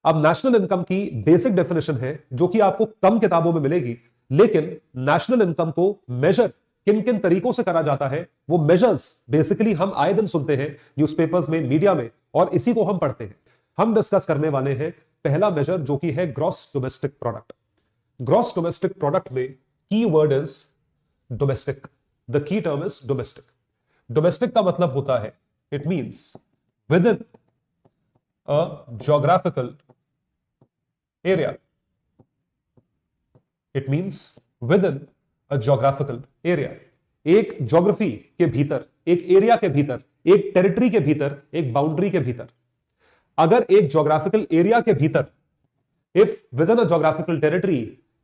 अब national income की basic definition है जो कि आपको कम किताबों में मिलेगी, लेकिन नेशनल इनकम को मेजर किन किन तरीकों से करा जाता है वो मेजर्स बेसिकली हम आए दिन सुनते हैं न्यूज़पेपर्स में, मीडिया में, और इसी को हम पढ़ते हैं। हम डिस्कस करने वाले हैं पहला मेजर जो कि है gross domestic product. Gross domestic product में key word is domestic. The key term is domestic. Domestic का मतलब होता है, it means with in a geographical area. It means with in a geographical area. एक geography के भीतर, एक area के भीतर, एक टेरिटरी के भीतर, एक बाउंड्री के भीतर। अगर एक ज्योग्राफिकल एरिया के भीतर, if with in a geographical territory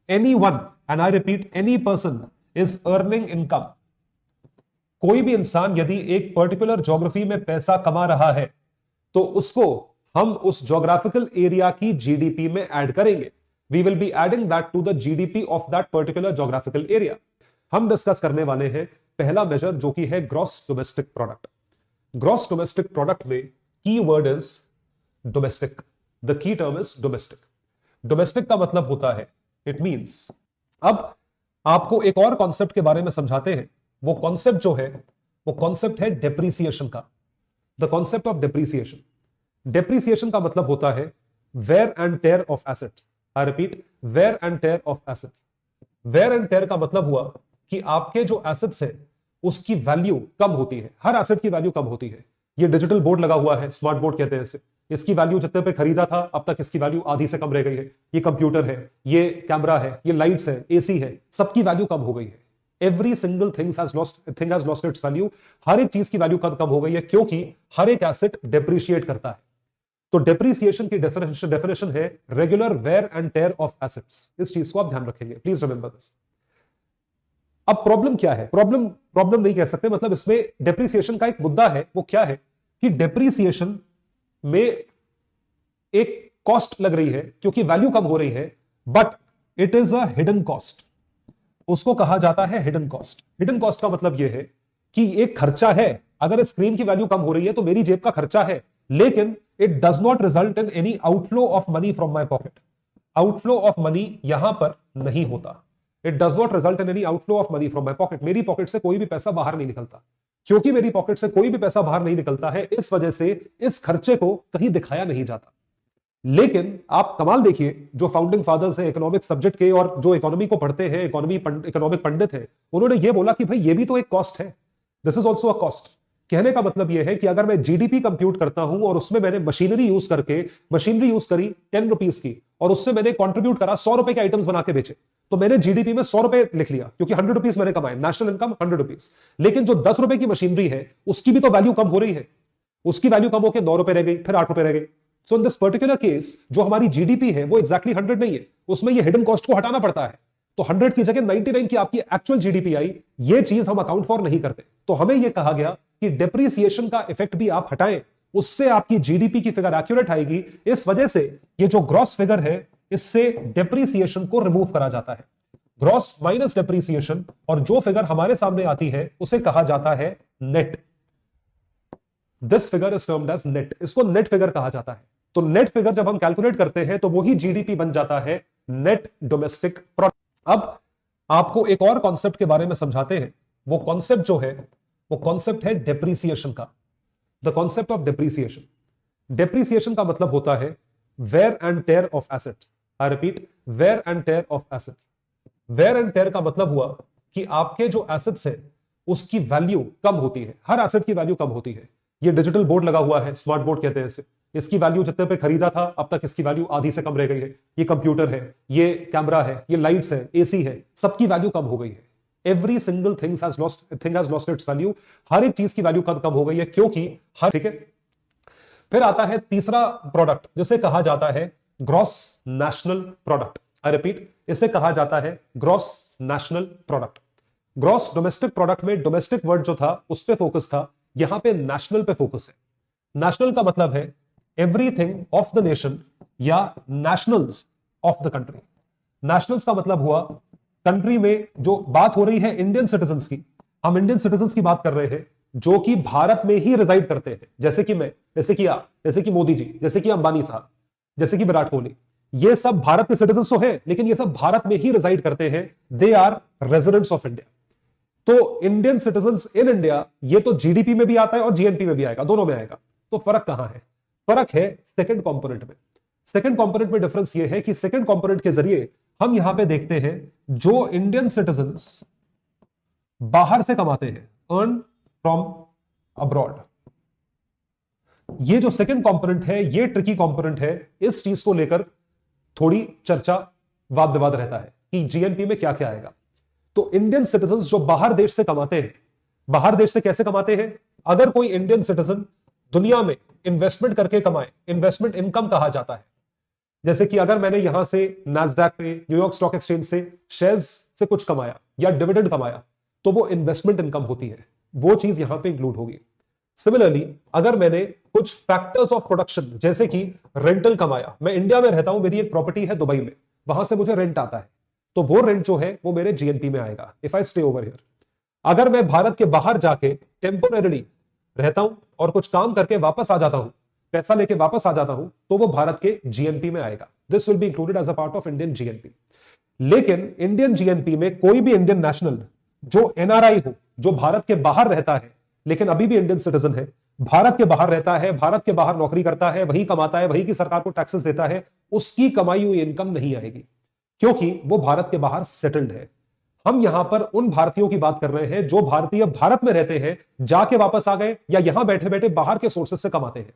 anyone, and I repeat, any person is earning income, कोई भी इंसान यदि एक पर्टिकुलर ज्योग्राफी में पैसा कमा रहा है तो उसको हम उस ज्योग्राफिकल एरिया की जीडीपी में ऐड करेंगे। We will be adding that to the GDP of that particular geographical area. हम डिस्कस करने वाले हैं पहला मेजर जो कि है gross domestic product. Gross domestic product में key word is domestic. The key term is domestic. Domestic का मतलब होता है, इट मींस, अब आपको एक और कॉन्सेप्ट के बारे में समझाते हैं। वो कॉन्सेप्ट जो है वो कॉन्सेप्ट है डेप्रीसिएशन का। The concept of depreciation. Depreciation का मतलब होता है wear and tear of assets. I repeat, wear and tear of assets. Wear and tear का मतलब हुआ कि आपके जो एसेट्स है उसकी वैल्यू कम होती है। हर एसेट की वैल्यू कम होती है। ये डिजिटल बोर्ड लगा हुआ है, स्मार्ट बोर्ड कहते हैं इसे। इसकी वैल्यू जितने पे खरीदा था अब तक इसकी वैल्यू आधी से कम रह गई है। ये कंप्यूटर है, ये कैमरा है, ये लाइट्स है, एसी है, सबकी वैल्यू कम हो गई है। Every single thing has lost its value. हर एक चीज की वैल्यू कम हो गई है क्योंकि हर एक एसेट डेप्रिशिएट करता है। तो डेप्रिसिएशन की डेफिनेशन है regular wear and tear of assets. इस चीज को आप ध्यान रखेंगे, प्लीज रिमेंबर दिस। अब प्रॉब्लम क्या है? प्रॉब्लम नहीं कह सकते, मतलब इसमें डेप्रिसिएशन का एक मुद्दा है। वो क्या है कि डेप्रिसिएशन में एक कॉस्ट लग रही है क्योंकि वैल्यू कम हो रही है, but it is a hidden cost. उसको कहा जाता है हिडन कॉस्ट। हिडन कॉस्ट का मतलब यह है कि एक खर्चा है। अगर स्क्रीन की वैल्यू कम हो रही है तो मेरी जेब का खर्चा है, लेकिन it does not result in any outflow of money from my pocket. Outflow of money यहां पर नहीं होता। It does not result in any outflow of money from my pocket. मेरी पॉकेट से कोई भी पैसा बाहर नहीं निकलता। क्योंकि मेरी पॉकेट से कोई भी पैसा बाहर नहीं निकलता है, इस वजह से इस खर्चे को कहीं दिखाया नहीं जाता। लेकिन आप कमाल देखिए, जो फाउंडिंग फादर्स हैं इकोनॉमिक सब्जेक्ट के और जो इकोनॉमी को पढ़ते हैं, इकोनॉमिक पंडित हैं, उन्होंने ये बोला कि भाई ये भी तो एक कॉस्ट है। This is also a cost. कहने का मतलब यह है कि अगर मैं जीडीपी कंप्यूट करता हूं और उसमें मैंने मशीनरी यूज करी 10 रुपीज की, और उससे मैंने कंट्रीब्यूट करा 100 रुपए के आइटम्स बना के बेचे, तो मैंने जीडीपी में 100 रुपए लिख लिया क्योंकि 100 रुपीज मैंने कमाए, नेशनल इनकम 100 रुपीज। लेकिन जो 10 रुपए की मशीनरी है उसकी भी तो वैल्यू कम हो रही है। उसकी वैल्यू कम होकर 9 रुपए रह गई, फिर 8 रुपए रह गई। सो इन दिस पर्टिकुलर केस जो हमारी जीडीपी है वो एक्जैक्टली 100 नहीं है, उसमें ये हिडन कॉस्ट को हटाना पड़ता है। तो 100 की जगह 99 की आपकी एक्चुअल जीडीपी आई, ये चीज हम अकाउंट फॉर नहीं करते। तो हमें यह कहा गया कि डेप्रिसिएशन का इफेक्ट भी आप हटाएं, उससे आपकी जीडीपी की फिगर एक्यूरेट आएगी। इस वजह से ये जो ग्रॉस फिगर है इससे डेप्रिसिएशन को रिमूव करा जाता है। ग्रॉस माइनस डेप्रिसिएशन, और जो फिगर हमारे सामने आती है उसे कहा जाता है net. This figure is termed as net. इसको नेट फिगर कहा जाता है। तो नेट फिगर जब हम कैलकुलेट करते हैं तो वही जीडीपी बन जाता है नेट डोमेस्टिक प्रोडक्ट। अब आपको एक और कॉन्सेप्ट के बारे में समझाते हैं। वो कॉन्सेप्ट जो है वो कॉन्सेप्ट है डेप्रिसिएशन का। The concept of depreciation. Depreciation का मतलब होता है wear and tear of assets. I repeat, wear and tear of assets. Wear and tear का मतलब हुआ कि आपके जो एसेट्स है उसकी वैल्यू कम होती है। हर एसेट की वैल्यू कम होती है। ये डिजिटल बोर्ड लगा हुआ है, स्मार्ट बोर्ड कहते हैं इसे। इसकी वैल्यू जितने पे खरीदा था अब तक इसकी वैल्यू आधी से कम रह गई है। ये कंप्यूटर है, ये कैमरा है, ये लाइट्स है, एसी है, सबकी वैल्यू कम हो गई है। Every single thing has lost its value. हर एक चीज की वैल्यू कम हो गई है क्योंकि हर, ठीक है। फिर आता है तीसरा प्रोडक्ट जिसे कहा जाता है gross national product. I repeat, इसे कहा जाता है gross national product. Gross domestic product में डोमेस्टिक वर्ड जो था उस पे फोकस था, यहां पे नेशनल पे फोकस है। नेशनल का मतलब है एवरीथिंग ऑफ द नेशन या nationals of the country. Nationals का मतलब हुआ कंट्री में जो बात हो रही है इंडियन सिटीजन्स की। हम इंडियन सिटीजन्स की बात कर रहे हैं जो कि भारत में ही रिजाइड करते हैं, जैसे कि मैं, जैसे कि आप, जैसे कि मोदी जी, जैसे कि अंबानी साहब। जैसे कि विराट कोहली, ये सब भारत के सिटीजन तो हैं, लेकिन ये सब भारत में ही रिजाइड करते हैं, they are residents of India. तो इंडियन सिटीजन इन इंडिया, ये तो जीडीपी में भी आता है और जीएनपी में भी आएगा, दोनों में आएगा। तो फर्क कहां है? फर्क है सेकंड कंपोनेंट में। सेकंड कंपोनेंट में डिफरेंस ये है कि सेकंड कंपोनेंट के जरिए हम यहां पे देखते हैं जो इंडियन सिटीजन बाहर से कमाते हैं, अर्न फ्रॉम अब्रॉड। ये जो सेकंड कंपोनेंट है, ये ट्रिकी कंपोनेंट है। इस चीज को लेकर थोड़ी चर्चा, वाद विवाद रहता है कि जीएनपी में क्या क्या आएगा। तो इंडियन सिटीजन जो बाहर देश से कमाते हैं, बाहर देश से कैसे कमाते हैं? अगर कोई इंडियन सिटीजन दुनिया में इन्वेस्टमेंट करके कमाए, इन्वेस्टमेंट इनकम कहा जाता है। जैसे कि अगर मैंने यहां से नैस्डैक पे, न्यूयॉर्क स्टॉक एक्सचेंज से शेयर्स से कुछ कमाया या डिविडेंड कमाया, तो वो इन्वेस्टमेंट इनकम होती है, वो चीज यहां पे इंक्लूड होगी। सिमिलरली अगर मैंने कुछ फैक्टर्स ऑफ प्रोडक्शन जैसे कि रेंटल कमाया, मैं इंडिया में रहता हूं, मेरी एक प्रॉपर्टी है दुबई में, वहां से मुझे रेंट आता है, तो वो रेंट जो है वो मेरे जीएनपी में आएगा if I stay over here. अगर मैं भारत के बाहर जाके टेम्पोरेरी रहता हूं और कुछ काम करके वापस आ जाता हूं, पैसा लेके वापस आ जाता हूं, तो वो भारत के जीएनपी में आएगा। This will be included as a part of Indian GNP. लेकिन इंडियन जीएनपी में कोई भी इंडियन नेशनल जो एनआरआई हो, जो भारत के बाहर रहता है लेकिन अभी भी इंडियन सिटीजन है, भारत के बाहर रहता है, भारत के बाहर नौकरी करता है, वही कमाता है, वही की सरकार को टैक्सेस देता है, उसकी कमाई हुई इनकम नहीं आएगी, क्योंकि वो भारत के बाहर सेटल्ड है। हम यहां पर उन भारतीयों की बात कर रहे हैं जो भारतीय भारत में रहते हैं, जाके वापस आ गए या यहां बैठे बैठे बाहर के सोर्सेस से कमाते हैं।